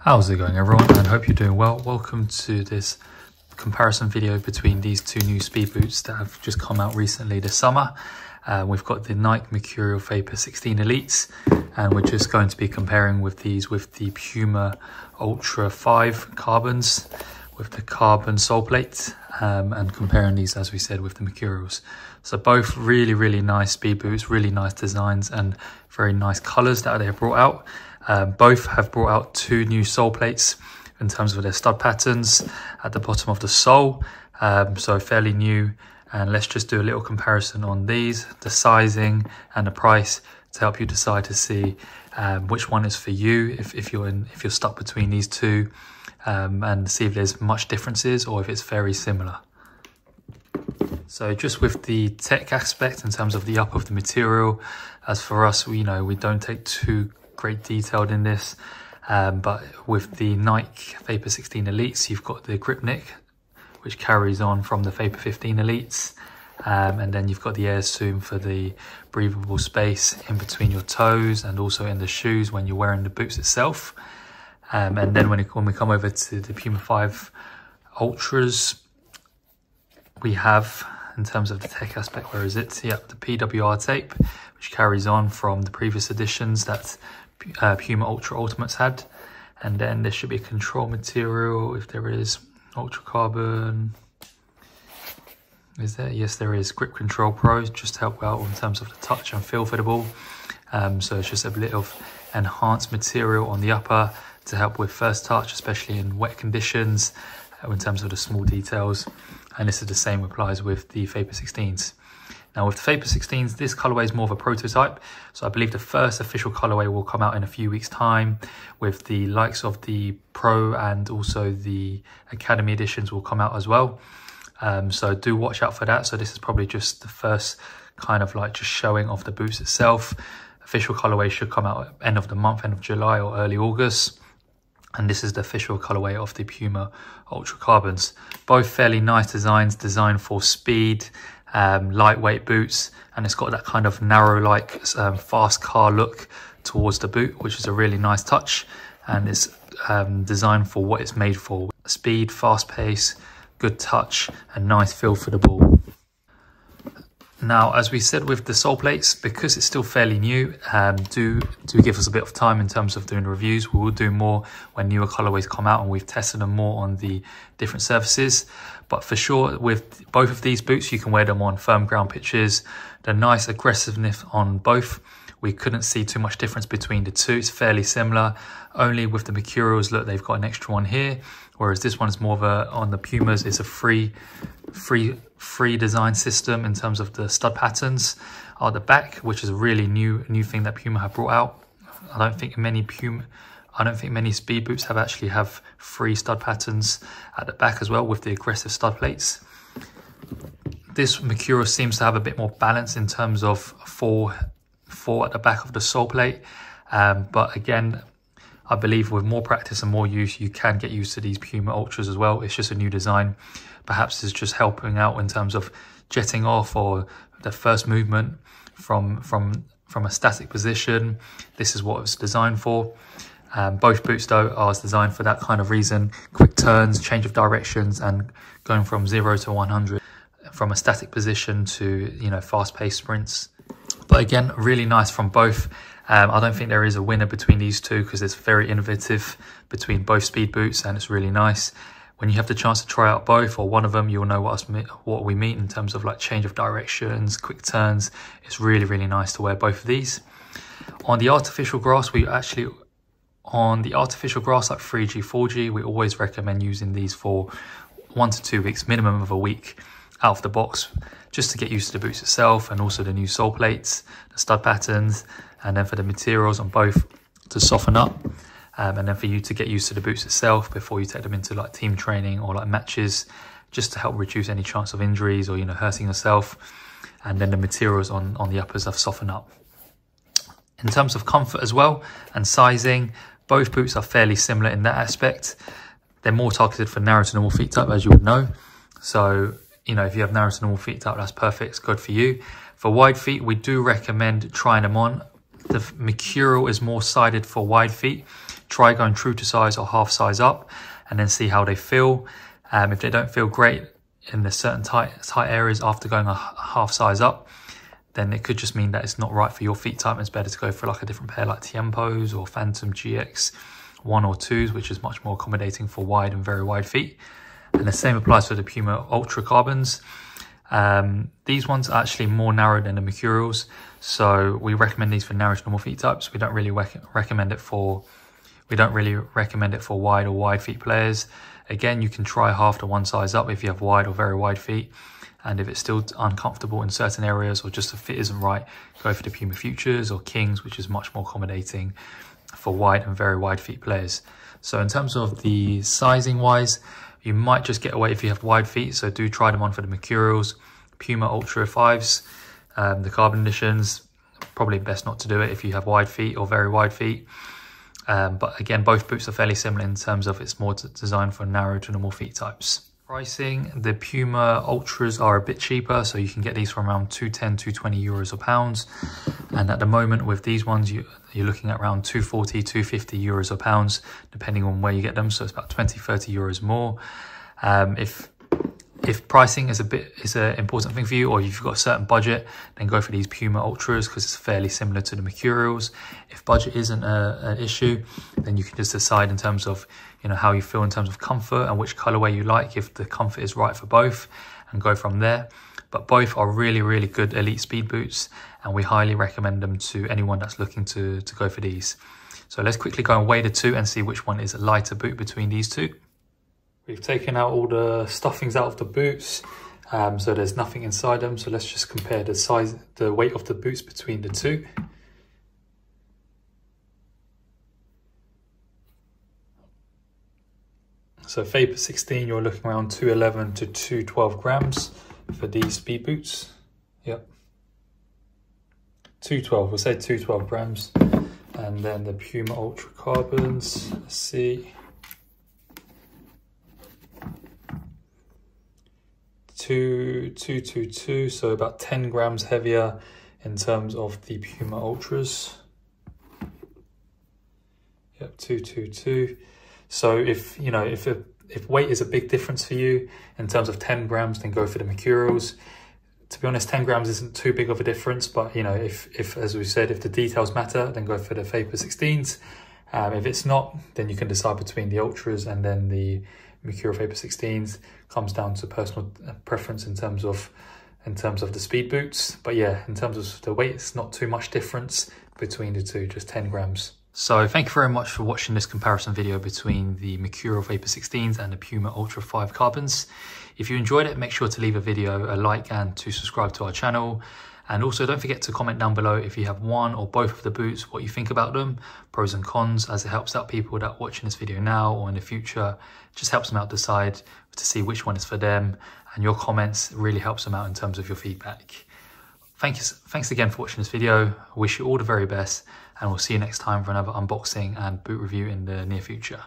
How's it going, everyone? And hope you're doing well. Welcome to this comparison video between these two new speed boots that have just come out recently this summer. We've got the Nike Mercurial Vapor 16 Elites, and we're just going to be comparing with these with the Puma Ultra 5 carbons with the carbon sole plate, and comparing these, as we said, with the Mercurials. So both really nice speed boots, really nice designs and very nice colors that they have brought out. Both have brought out two new sole plates in terms of their stud patterns at the bottom of the sole, so fairly new. And let's just do a little comparison on these, the sizing and the price, to help you decide to see which one is for you if you're stuck between these two, and see if there's much differences or if it's very similar. So just with the tech aspect in terms of the upper of the material, as for us, we don't take too great detailed in this, but with the Nike Vapor 16 Elites, you've got the grip nick, which carries on from the Vapor 15 Elites, and then you've got the air zoom for the breathable space in between your toes and also in the shoes when you're wearing the boots itself. And then when we come over to the Puma 5 Ultras, we have, in terms of the tech aspect, where is it? Yep, the PWR tape, which carries on from the previous editions that Puma Ultra Ultimates had. And then there should be a control material, if there is. Ultra carbon, is there? Yes, there is. Grip Control Pro, just to help out in terms of the touch and feel for the ball. So it's just a bit of enhanced material on the upper to help with first touch, especially in wet conditions, in terms of the small details. And this is the same applies with the Vapor 16s. Now with the Vapor 16s, this colorway is more of a prototype. So I believe the first official colorway will come out in a few weeks' time, with the likes of the Pro and also the Academy editions will come out as well. So do watch out for that. So this is probably just the first kind of like just showing of the boots itself. Official colorway should come out at end of the month, end of July or early August. And this is the official colorway of the Puma Ultra Carbons. Both fairly nice designs, designed for speed, lightweight boots, and it's got that kind of narrow like fast car look towards the boot, which is a really nice touch, and it's designed for what it's made for: speed, fast pace, good touch and nice feel for the ball. Now, as we said with the sole plates, because it's still fairly new, do give us a bit of time in terms of doing reviews. We will do more when newer colorways come out and we've tested them more on the different surfaces. But for sure, with both of these boots, you can wear them on firm ground pitches. The nice aggressiveness on both, we couldn't see too much difference between the two. It's fairly similar. Only with the Mercurials, look, they've got an extra one here, whereas this one's more of a, on the Pumas, it's a free design system in terms of the stud patterns at the back, which is a really new thing that Puma have brought out. I don't think many speed boots have free stud patterns at the back as well, with the aggressive stud plates. This Mercurial seems to have a bit more balance in terms of four at the back of the sole plate, but again, I believe with more practice and more use, you can get used to these Puma Ultras as well. It's just a new design. Perhaps it's just helping out in terms of jetting off or the first movement from a static position. This is what it's designed for. Both boots though are designed for that kind of reason: quick turns, change of directions, and going from 0 to 100 from a static position to fast-paced sprints. But again, really nice from both. I don't think there is a winner between these two, because it's very innovative between both speed boots, and it's really nice. When you have the chance to try out both or one of them, you'll know what we mean in terms of like change of directions, quick turns. It's really nice to wear both of these. On the artificial grass, like 3G, 4G, we always recommend using these for 1 to 2 weeks, minimum of a week out of the box, just to get used to the boots itself and also the new sole plates, the stud patterns, and then for the materials on both to soften up, and then for you to get used to the boots itself before you take them into like team training or like matches, just to help reduce any chance of injuries or hurting yourself. And then the materials on the uppers have softened up. In terms of comfort as well and sizing, both boots are fairly similar in that aspect. They're more targeted for narrow to normal feet type, as you would know. So if you have narrow to normal feet type, that's perfect, it's good for you. For wide feet, we do recommend trying them on. The Mercurial is more sided for wide feet, try going true to size or half size up and then see how they feel. If they don't feel great in the certain tight areas after going a half size up, then it could just mean that it's not right for your feet type, and it's better to go for like a different pair like Tiempos or Phantom GX 1 or 2s, which is much more accommodating for wide and very wide feet. And the same applies for the Puma Ultra Carbons. These ones are actually more narrow than the Mercurials, so we recommend these for narrow to normal feet types. We don't really recommend it for wide or wide feet players. Again, you can try half to one size up if you have wide or very wide feet, and if it's still uncomfortable in certain areas or just the fit isn't right, go for the Puma Futures or Kings, which is much more accommodating for wide and very wide feet players. So in terms of the sizing wise, you might just get away if you have wide feet, so do try them on for the Mercurials, Puma Ultra 5s, the Carbon Editions. Probably best not to do it if you have wide feet or very wide feet. But again, both boots are fairly similar in terms of it's more designed for narrow to normal feet types. Pricing, the Puma Ultras are a bit cheaper, so you can get these from around 210, 220 euros or pounds. And at the moment with these ones, you're looking at around 240, 250 euros or pounds, depending on where you get them. So it's about 20, 30 euros more. If pricing is an important thing for you, or you've got a certain budget, then go for these Puma Ultras because it's fairly similar to the Mercurials. If budget isn't an issue, then you can just decide in terms of how you feel in terms of comfort and which colorway you like, if the comfort is right for both, and go from there. But both are really, really good elite speed boots, and we highly recommend them to anyone that's looking to go for these. So let's quickly go and weigh the two and see which one is a lighter boot between these two. We've taken out all the stuffings out of the boots, so there's nothing inside them. So let's just compare the weight of the boots between the two. So Vapor 16, you're looking around 211 to 212 grams for these speed boots. Yep. 212, we'll say 212 grams. And then the Puma Ultra Carbons, let's see. 222, so about 10 grams heavier in terms of the Puma Ultras. Yep, 222. So if weight is a big difference for you in terms of 10 grams, then go for the Mercurials. To be honest, 10 grams isn't too big of a difference, but if as we said, if the details matter, then go for the Vapor 16s. If it's not, then you can decide between the Ultras and then the Mercurial Vapor 16s. Comes down to personal preference in terms of the speed boots. But yeah, in terms of the weight, it's not too much difference between the two, just 10 grams. So thank you very much for watching this comparison video between the Mercurial Vapor 16s and the Puma Ultra 5 Carbons. If you enjoyed it, make sure to leave a video a like and to subscribe to our channel. And also don't forget to comment down below if you have one or both of the boots, what you think about them, pros and cons, as it helps out people that are watching this video now or in the future. It just helps them out decide to see which one is for them, and your comments really helps them out in terms of your feedback. Thanks again for watching this video. I wish you all the very best, and we'll see you next time for another unboxing and boot review in the near future.